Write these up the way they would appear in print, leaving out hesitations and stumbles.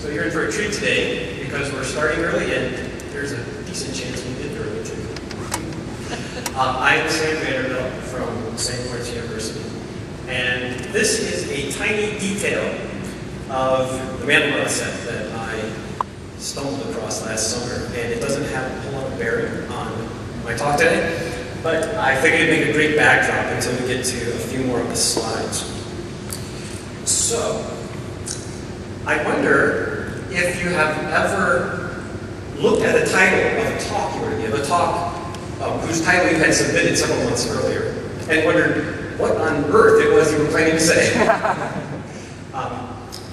So you're in for a treat today because we're starting early and there's a decent chance we did early too. I am Sam Vanderbilt from St. Lawrence University, and this is a tiny detail of the Mandelbrot set that I stumbled across last summer, and it doesn't have a whole lot of bearing on my talk today, but I figured it'd make a great backdrop until we get to a few more of the slides. So, I wonder if you have ever looked at the title of a talk you were to give, a talk whose title you had submitted several months earlier, and wondered what on earth it was you were planning to say.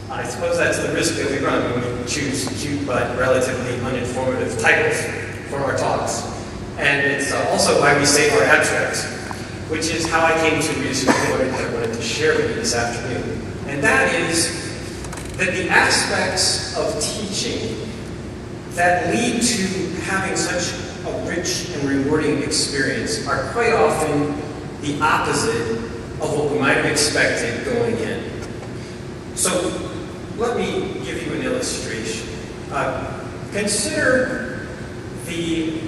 I suppose that's the risk that we run when we choose cute but relatively uninformative titles for our talks. And it's also why we save our abstracts, which is how I came to rediscover what I wanted to share with you this afternoon. And that is that the aspects of teaching that lead to having such a rich and rewarding experience are quite often the opposite of what we might have expected going in. So let me give you an illustration. Consider the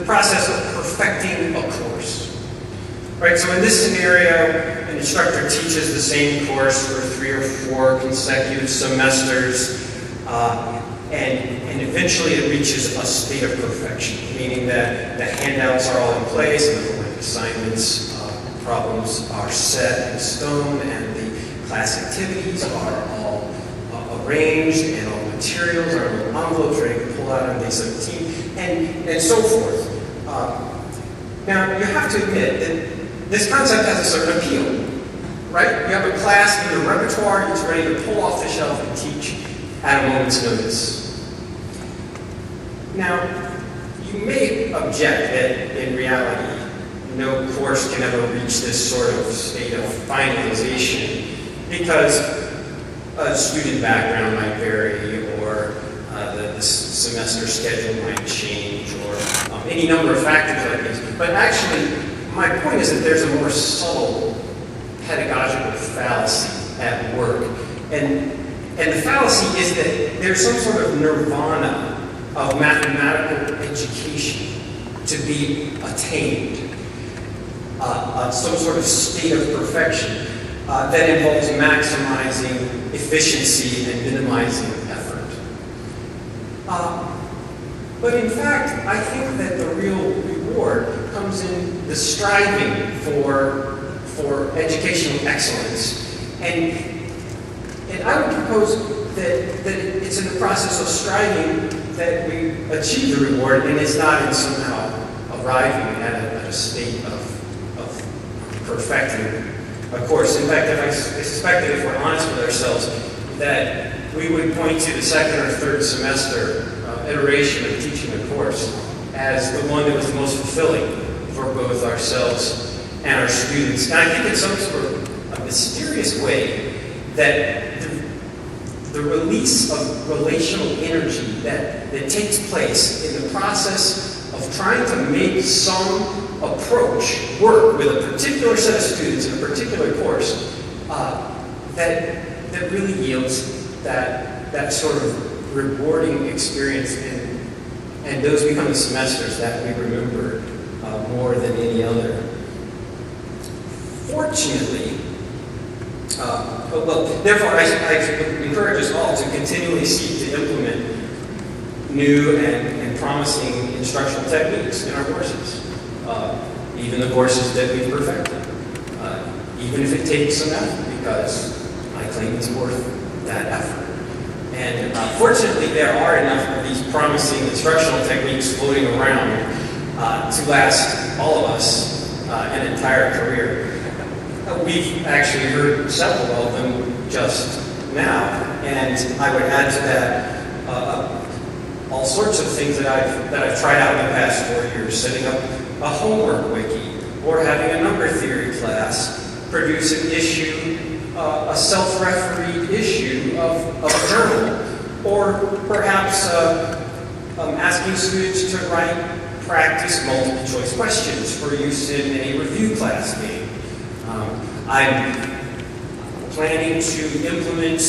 process of perfecting a course. Right, so in this scenario, an instructor teaches the same course for 3 or 4 consecutive semesters, and eventually it reaches a state of perfection, meaning that the handouts are all in place, and the assignments, problems are set in stone, and the class activities are all arranged, and all materials are in envelopes ready to pull out on day 17, and so forth. Now, you have to admit that this concept has a certain appeal, right? You have a class in your repertoire that's ready to pull off the shelf and teach at a moment's notice. Now, you may object that in reality, no course can ever reach this sort of state of finalization because a student background might vary, or the semester schedule might change, or any number of factors like this. But actually, my point is that there's a more subtle pedagogical fallacy at work. And the fallacy is that there's some sort of nirvana of mathematical education to be attained, some sort of state of perfection that involves maximizing efficiency and minimizing effort. But in fact, I think that the real reward comes in the striving for educational excellence. And I would propose that it's in the process of striving that we achieve the reward, and it's not in somehow arriving at a state of perfecting a course. In fact, I suspect that if we're honest with ourselves, that we would point to the second or third semester iteration of teaching a course as the one that was the most fulfilling for both ourselves and our students. And I think in some sort of a mysterious way that the release of relational energy that takes place in the process of trying to make some approach work with a particular set of students in a particular course, that really yields that sort of rewarding experience, and those become the semesters that we remember more than any other. Fortunately, therefore, I encourage us all to continually seek to implement new and promising instructional techniques in our courses, even the courses that we've perfected, even if it takes some effort, because I claim it's worth that effort. And fortunately, there are enough of these promising instructional techniques floating around to last all of us an entire career. We've actually heard several of them just now, and I would add to that all sorts of things that I've tried out in the past 4 years, setting up a homework wiki, or having a number theory class, produce an issue, a self-refereed issue of a journal, or perhaps asking students to write practice multiple choice questions for use in a review class game. I'm planning to implement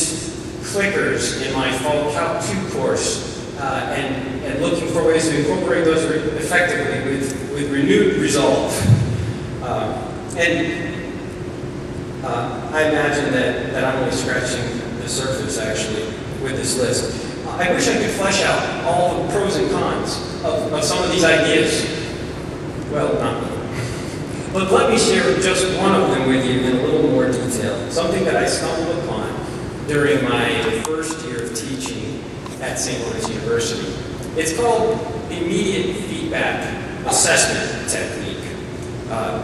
clickers in my fall Calc 2 course and looking for ways to incorporate those effectively with renewed resolve. I imagine that I'm only scratching the surface, actually, with this list. I wish I could flesh out all the pros and cons of some of these ideas. Well, not really. But let me share just one of them with you in a little more detail, something that I stumbled upon during my first year of teaching at St. Lawrence University. It's called immediate feedback assessment technique,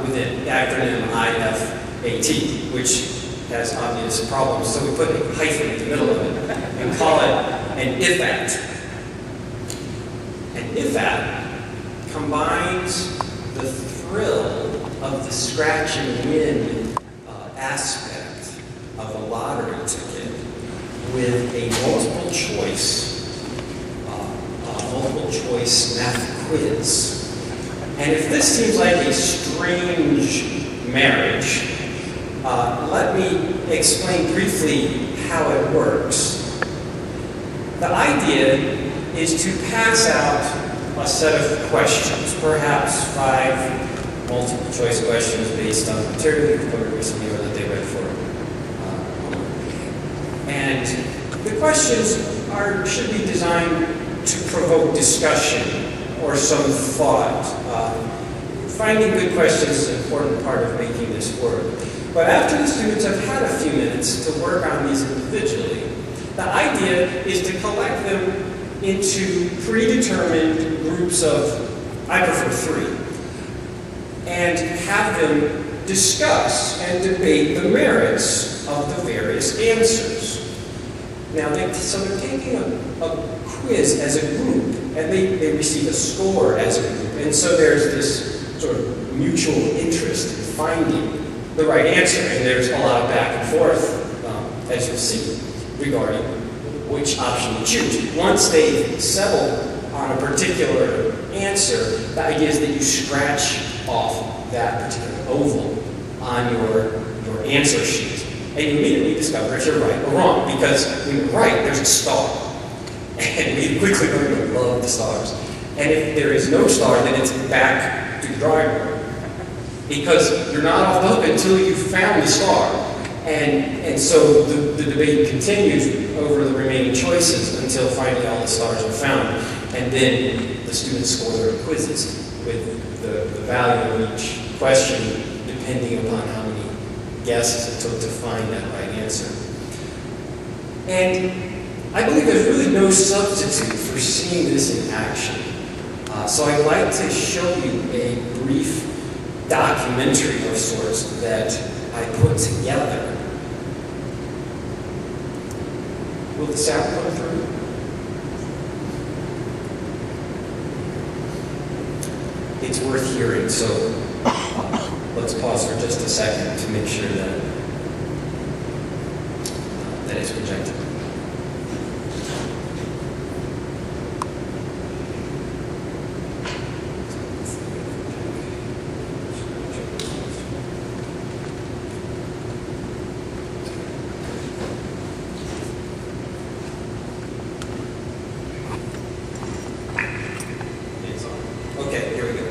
with the acronym IFAT, which has obvious problems, so we put a hyphen in the middle of it and call it an IFAT. An IFAT combines the thrill of the scratch and win aspect of a lottery ticket with a multiple choice math quiz. And if this seems like a strange marriage, let me explain briefly how it works. The idea is to pass out a set of questions, perhaps 5 multiple choice questions based on material you've covered recently or that they read for. And the questions should be designed to provoke discussion or some thought. Finding good questions is an important part of making this work. But after the students have had a few minutes to work on these individually, the idea is to collect them into predetermined groups of, I prefer 3, and have them discuss and debate the merits of the various answers. Now, so they're taking a quiz as a group, and they receive a score as a group, and so there's this sort of mutual interest in finding the right answer, and there's a lot of back and forth, as you'll see, regarding which option you choose. Once they've settled on a particular answer, the idea is that you scratch off that particular oval on your answer sheet, and you immediately discover if you're right or wrong, because when you're right, there's a star, and we quickly learn to love the stars. And if there is no star, then it's back to the drawing board, because you're not off the hook until you've found the star. And so the debate continues over the remaining choices until finally all the stars are found. And then the students score their quizzes with the value of each question depending upon how many guesses it took to find that right answer. And I believe there's really no substitute for seeing this in action. So I'd like to show you a brief documentary of sorts that I put together. Will the sound come through? It's worth hearing, so let's pause for just a second to make sure that it's projected. Okay, here we go.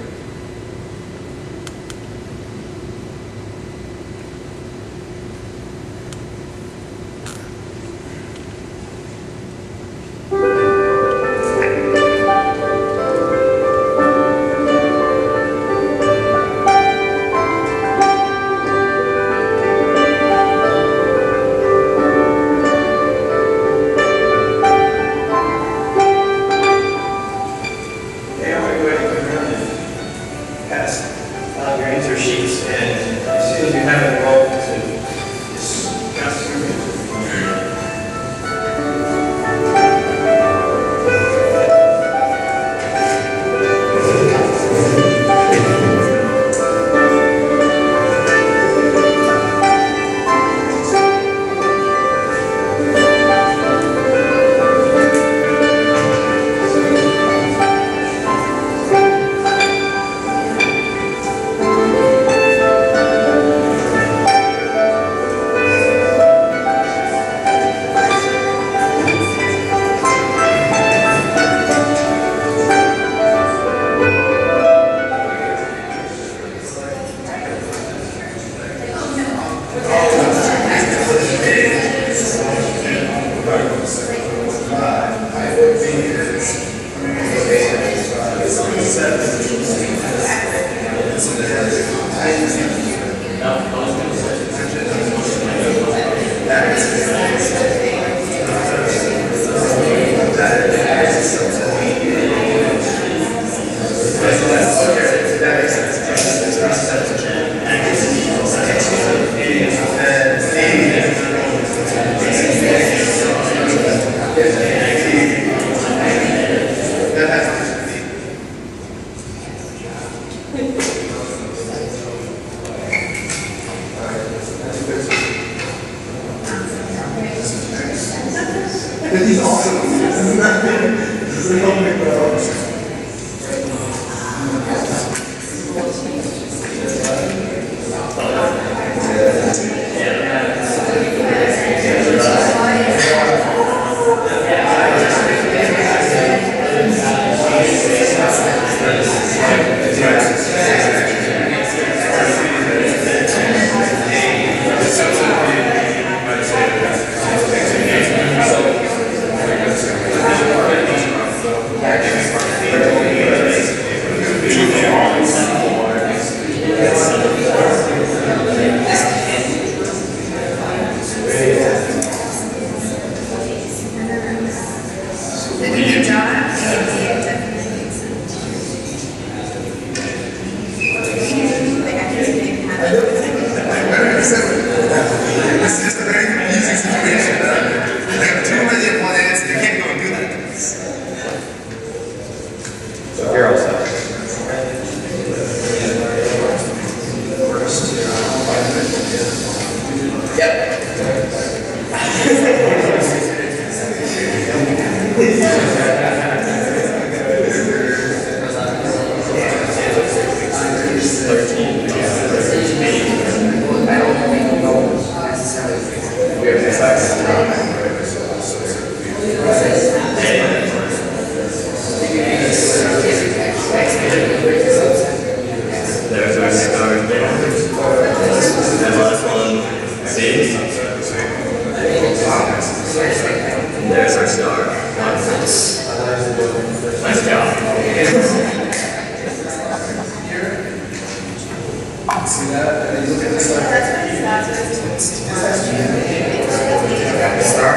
There's our star. Nice job. See that? And you look at this like Star?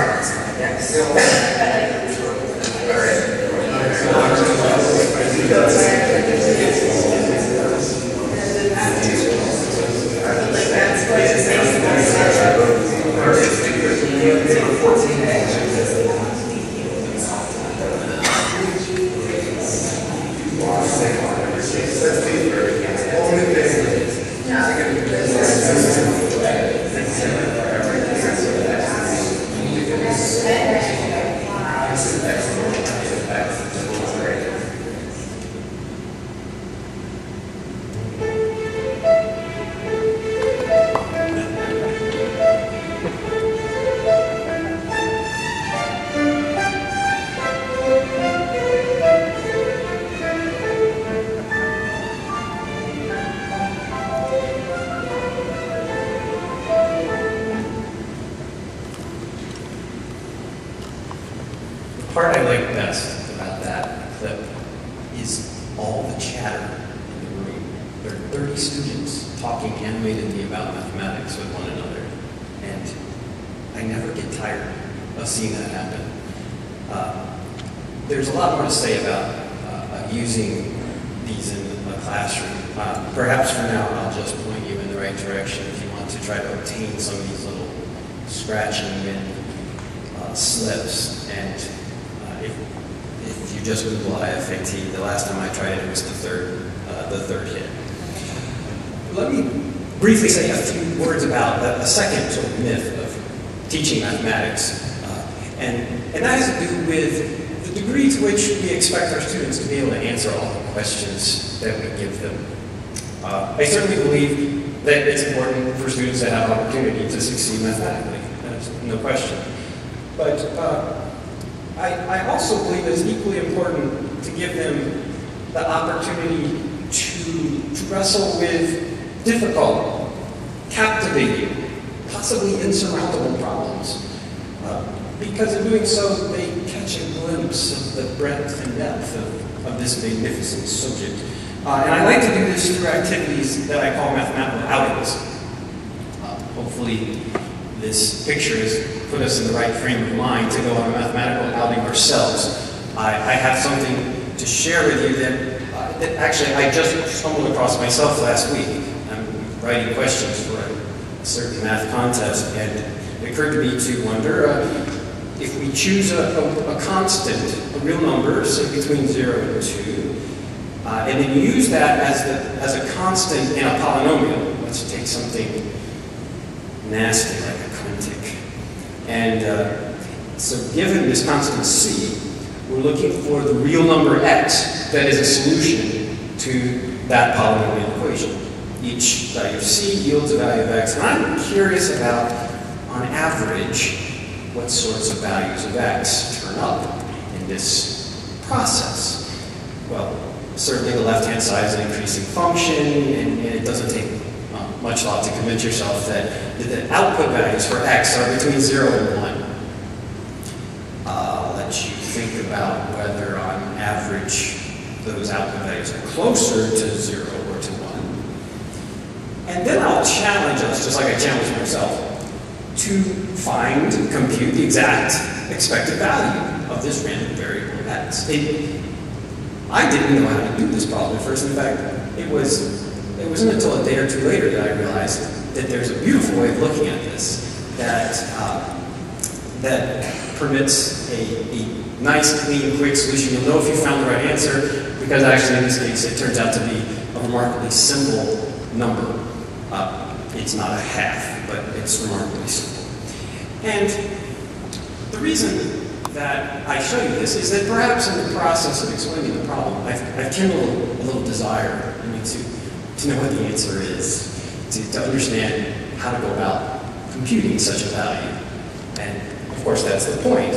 The part I like best about that clip is all the chatter in the room. There are 30 students talking animatedly about mathematics with one another, and I never get tired of seeing that happen. There's a lot more to say about using these in a classroom. Perhaps for now I'll just point you in the right direction if you want to try to obtain some of these little scratching and slips. And if you just Google IFAT, the last time I tried it was the third hit. Let me briefly say a few words about a second sort of myth of teaching mathematics, and that has to do with the degree to which we expect our students to be able to answer all the questions that we give them. I certainly believe that it's important for students to have opportunity to succeed mathematically. There's no question. But I also believe it's equally important to give them the opportunity to wrestle with difficult, captivating, possibly insurmountable problems. Because in doing so, they catch a glimpse of the breadth and depth of this magnificent subject. And I like to do this through activities that I call mathematical outings. Hopefully, this picture has put us in the right frame of mind to go on a mathematical outing ourselves. I have something to share with you that actually I just stumbled across myself last week. I'm writing questions for a certain math contest, and it occurred to me to wonder if we choose a constant, a real number, say between 0 and 2, and then use that as a constant in a polynomial. Let's take something nasty like a quintic. And So given this constant c, we're looking for the real number x that is a solution to that polynomial equation. Each value of c yields a value of x, and I'm curious about, on average, what sorts of values of x turn up in this process. Well, certainly the left-hand side is an increasing function, and it doesn't take much thought to convince yourself that the output values for x are between 0 and 1. I'll let you think about whether on average those output values are closer to 0 or to 1. And then I'll challenge us, just like I challenge myself, to compute the exact expected value of this random variable x. I didn't know how to do this problem at first. In fact, it wasn't until a day or two later that I realized that there's a beautiful way of looking at this that permits a nice, clean, quick solution. You'll know if you found the right answer, because actually in this case it turns out to be a remarkably simple number. It's not a half, but it's remarkably simple. And the reason that I show you this is that perhaps in the process of explaining the problem, I've kindled a little desire in me to know what the answer is, to understand how to go about computing such a value. And of course, that's the point.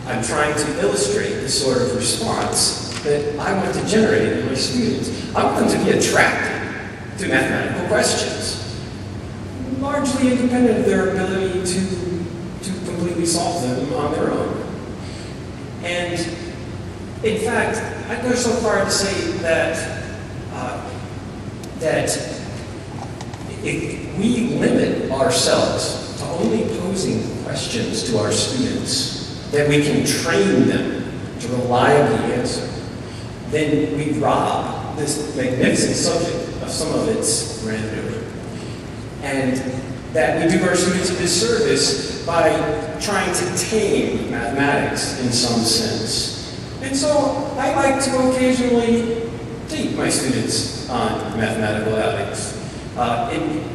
I'm trying to illustrate the sort of response that I want to generate in my students. I want them to be attracted to mathematical questions, largely independent of their ability to completely solve them on their own. And in fact, I go so far to say that if we limit ourselves to only posing questions to our students that we can train them to reliably answer, then we rob this magnificent subject of some of its grandeur. And that we do our students a disservice by trying to tame mathematics in some sense. And so I like to occasionally take my students on mathematical outings.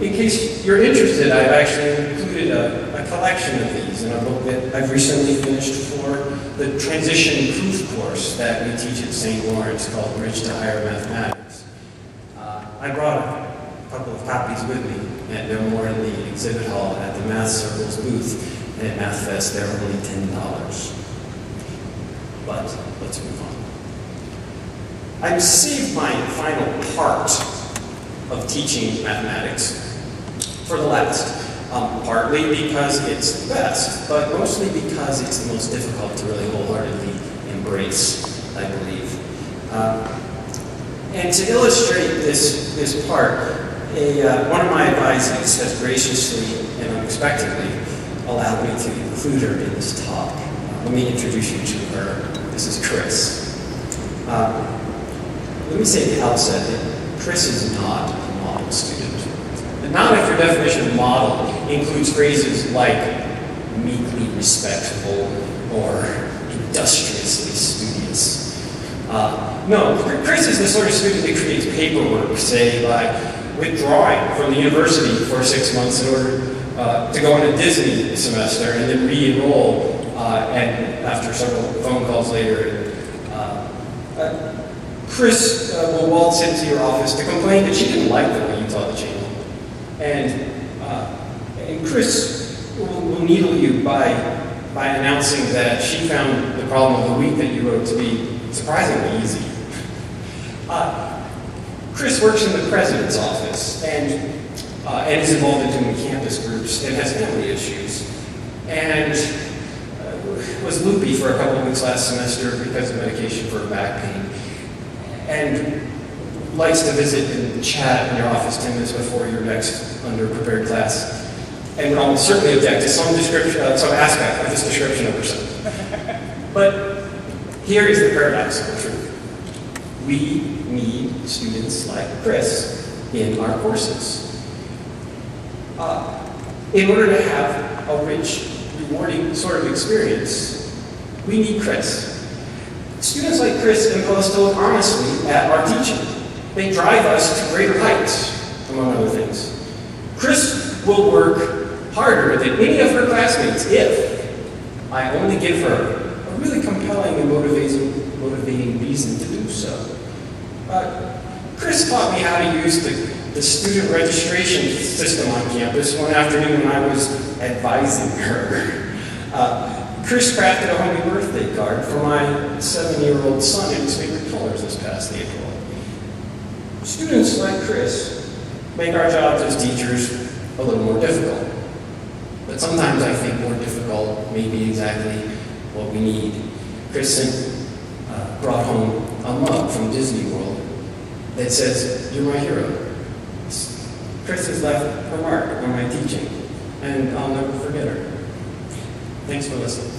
In case you're interested, I've actually included a collection of these in a book that I've recently finished for the transition proof course that we teach at St. Lawrence called Bridge to Higher Mathematics. I brought a couple of copies with me, and they're more in the exhibit hall at the Math Circles booth. And at MathFest, they're only $10. But let's move on. I've saved my final part of teaching mathematics for the last. Partly because it's the best, but mostly because it's the most difficult to really wholeheartedly embrace, I believe. And to illustrate this part, one of my advisors has graciously and unexpectedly allowed me to include her in this talk. Let me introduce you to her. This is Chris. Let me say at the outset that Chris is not a model student. And not if your definition of model includes phrases like meekly respectful or industriously studious. No, Chris is the sort of student that creates paperwork, say, by withdrawing from the university for 6 months in order to go on a Disney semester and then re-enroll, and after several phone calls later, Chris will waltz into your office to complain that she didn't like the way you taught the channel. And Chris will needle you by announcing that she found the problem of the week that you wrote to be surprisingly easy. Chris works in the president's office and is involved in too many campus groups and has family issues. And was loopy for a couple of weeks last semester because of medication for back pain. And likes to visit and chat in your office 10 minutes before your next under-prepared class. And would almost certainly object to some aspect of this description of herself. But here is the paradox of the truth. We need students like Chris in our courses. In order to have a rich, rewarding sort of experience, we need Chris. Students like Chris impel us to look honestly at our teaching. They drive us to greater heights, among other things. Chris will work harder than any of her classmates if I only give her a really compelling and motivating reason to do so. Chris taught me how to use the student registration system on campus one afternoon when I was advising her. Chris crafted a homemade birthday card for my 7-year-old son in his favorite colors this past April. Students like Chris make our jobs as teachers a little more difficult. But sometimes I think more difficult may be exactly what we need. Chris brought home a mug from Disney World that says, "You're my hero." Chris has left her mark on my teaching, and I'll never forget her. Thanks for listening.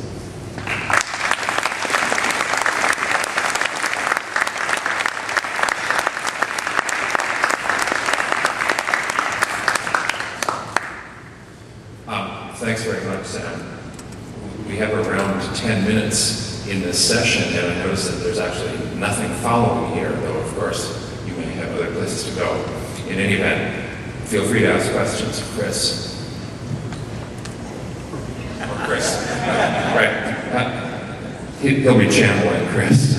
Thanks very much, Sam. We have around 10 minutes in this session, and I notice that there's actually nothing following here, though, of course, you may have other places to go. In any event, feel free to ask questions of Chris. Or Chris. Right. He'll be channeling Chris.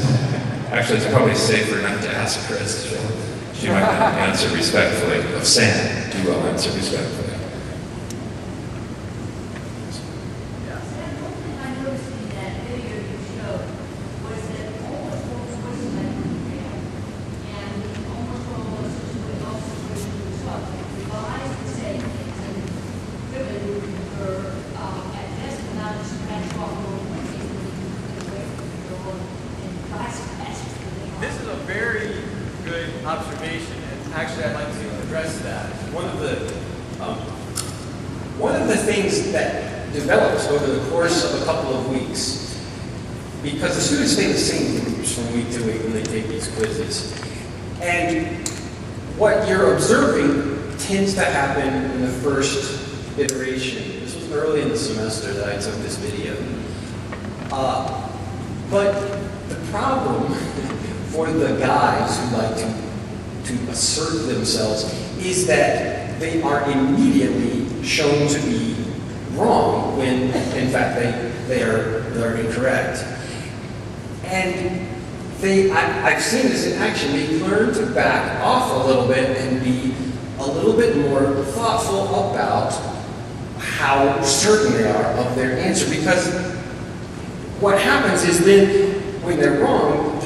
Actually, it's probably safer not to ask Chris. She might not answer respectfully. Of Sam, he will answer respectfully. This is a very good observation, and actually I'd like to address that. One of the things that develops over the course of a couple of weeks, because the students stay in the same groups from week to week when they take these quizzes, and what you're observing tends to happen in the first iteration. This was early in the semester that I took this video. But the problem for the guys who like to assert themselves is that they are immediately shown to be wrong when, in fact, they're incorrect. And I've seen this in action. They learn to back off a little bit and be a little bit more thoughtful about how certain they are of their answer. Because what happens is then, when they're wrong,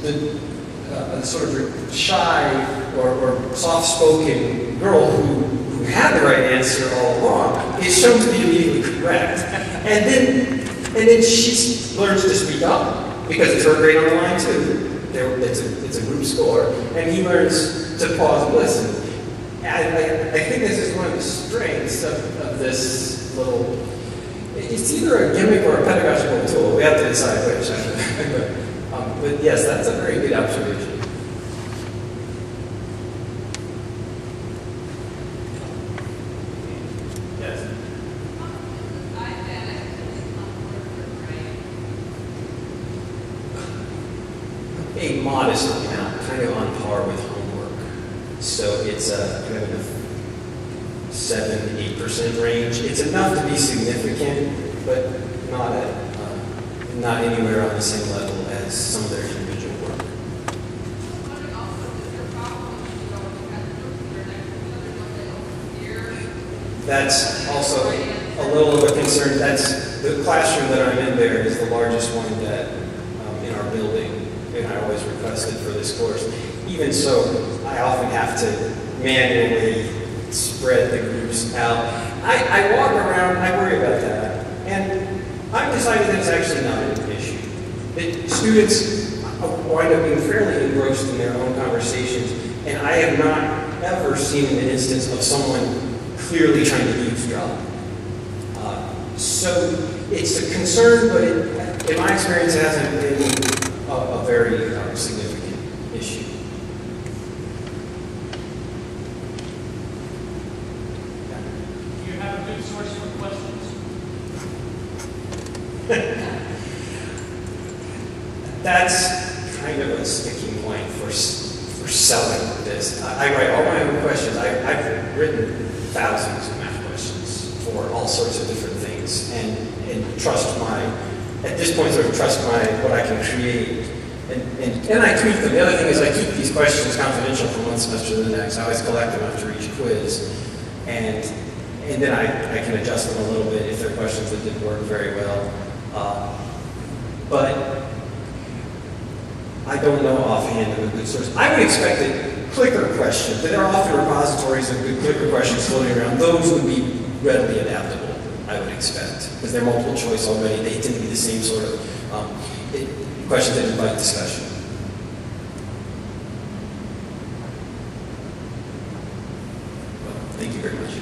the sort of shy or soft-spoken girl who had the right answer all along is shown to be immediately correct. And then she learns to speak up, because it's her grade on the line too. It's a group score. And he learns to pause and listen. And I think this is one of the strengths of this little... It's either a gimmick or a pedagogical tool. We have to decide which. But yes, that's a very good observation. Yes. A modest amount, kind of on par with homework. So it's kind of in a 7-8% range. It's enough to be significant, but not anywhere on the same level as some of their individual work. That's also a little of a concern. That's the classroom that I'm in there is the largest one that in our building, and I always requested for this course. Even so, I often have to manually spread the groups out. I walk around, I worry about that, and I've decided that it's actually not an issue. Students wind up being fairly engrossed in their own conversations, and I have not ever seen an instance of someone clearly trying to eavesdrop. So it's a concern, but in my experience, it hasn't been a very significant issue. Do you have a good source for questions? That's kind of a sticking point for selling this. I write all my own questions. I've written thousands of math questions for all sorts of different things, and and trust at this point, sort of trust what I can create. And I tweak them. The other thing is I keep these questions confidential from one semester to the next. I always collect them after each quiz. And then I can adjust them a little bit if they're questions that didn't work very well. But I don't know offhand of a good source. I would expect that clicker questions, that there are often repositories of good clicker questions floating around, those would be readily adaptable, I would expect. Because they're multiple choice already, they tend to be the same sort of questions that invite discussion. Well, thank you very much.